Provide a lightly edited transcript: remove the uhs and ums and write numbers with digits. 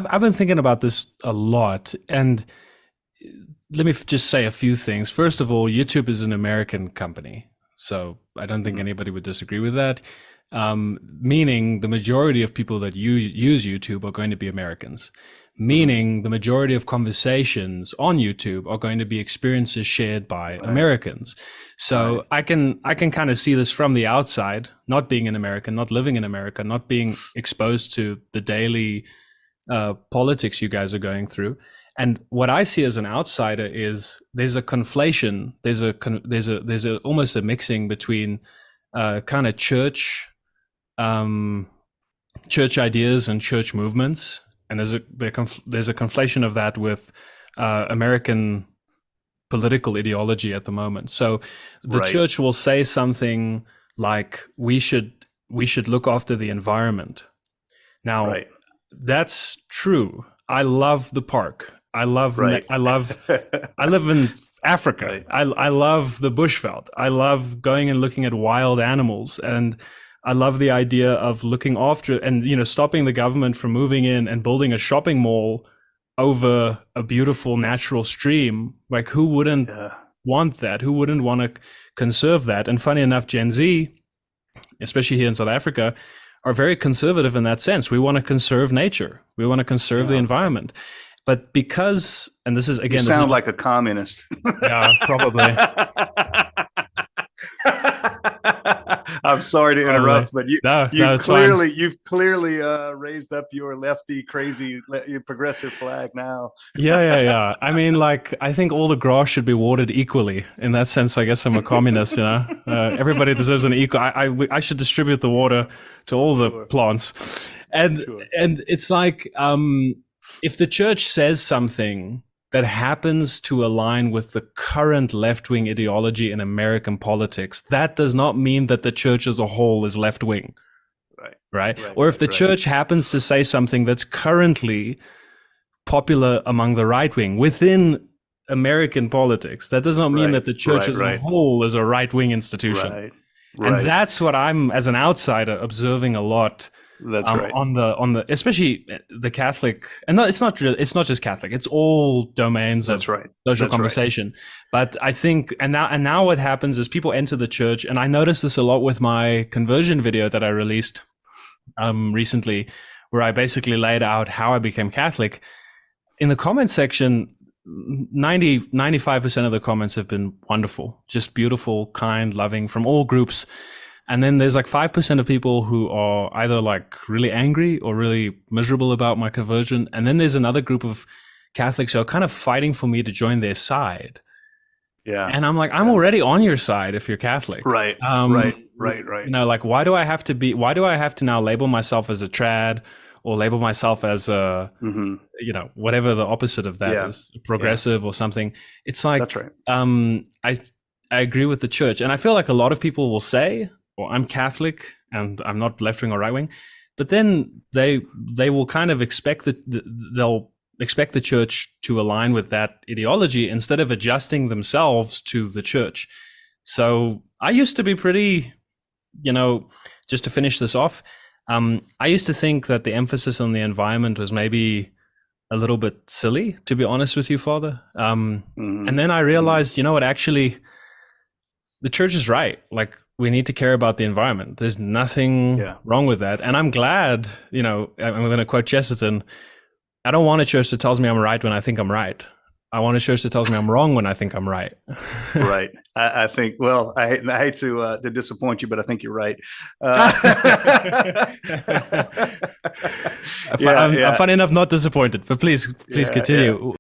I've been thinking about this a lot, and let me just say a few things. First of all, YouTube is an American company, so I don't think Mhm. anybody would disagree with that. Meaning the majority of people that use YouTube are going to be Americans. Mhm. Meaning the majority of conversations on YouTube are going to be experiences shared by Right. Americans. Right. So I can kind of see this from the outside, not being an American, not living in America, not being exposed to the daily politics you guys are going through. And what I see as an outsider is there's a conflation, there's a almost a mixing between kind of um, church ideas and church movements, and there's a conflation of that with American political ideology at the moment. So the Right. church will say something like we should look after the environment. Now, Right. that's true. I love the park. Right. I live in Africa. Right. I love the bushveld. I love going and looking at wild animals, and I love the idea of looking after and stopping the government from moving in and building a shopping mall over a beautiful natural stream. Like, who wouldn't Yeah. want that? Who wouldn't want to conserve that? And funny enough, Gen Z, especially here in South Africa, are very conservative in that sense. We want to conserve nature. We want to conserve the Yeah. environment. But because, and this is You again, this is sound like a communist. yeah, probably, I'm sorry to probably. interrupt, but you No, you no, it's fine. clearly you've clearly raised up your lefty crazy progressive flag now. Yeah, yeah, yeah. I mean, like, I think all the grass should be watered equally. In that sense, I guess I'm a communist. Everybody deserves an equal. I should distribute the water to all the Sure. plants, and Sure. and it's like, if the church says something that happens to align with the current left-wing ideology in American politics, that does not mean that the church as a whole is left-wing, Right. right? Right. Or if the Right. church happens to say something that's currently popular among the right wing within American politics, that does not mean Right. that the church Right. as a Right. whole is a right wing institution. Right. And Right. that's what I'm, as an outsider, observing a lot, That's right. on the especially the Catholic, and no, it's not just Catholic, it's all domains That's of right. social That's right. conversation. But I think, and now what happens is people enter the church, and I noticed this a lot with my conversion video that I released recently, where I basically laid out how I became Catholic. In the comment section, 95% of the comments have been wonderful, just beautiful, kind, loving, from all groups. And then there's like 5% of people who are either like really angry or really miserable about my conversion. And then there's another group of Catholics who are kind of fighting for me to join their side. Yeah. And I'm like, I'm Yeah. already on your side if you're Catholic. Right. Um, Right. Right. Right. like, why do I have to now label myself as a trad, or label myself as a, Hmm. whatever the opposite of that Yeah. is, progressive or something? It's like, That's right. I agree with the church, and I feel like a lot of people will say, well, I'm Catholic and I'm not left wing or right wing, but then they will kind of expect that they'll expect the church to align with that ideology instead of adjusting themselves to the church. So I used to be pretty, just to finish this off, I used to think that the emphasis on the environment was maybe a little bit silly, to be honest with you, Father. Hmm. And then I realized, you know what, actually, the church is right. Like, we need to care about the environment. There's nothing Yeah. wrong with that. And I'm glad, I'm going to quote Chesterton, I don't want a church that tells me I'm right when I think I'm right. I want a church that tells me I'm wrong when I think I'm right. Right. I think. Well, I hate to disappoint you, but I think you're right. I'm Yeah. funny enough not disappointed, but please Yeah. Yeah. continue.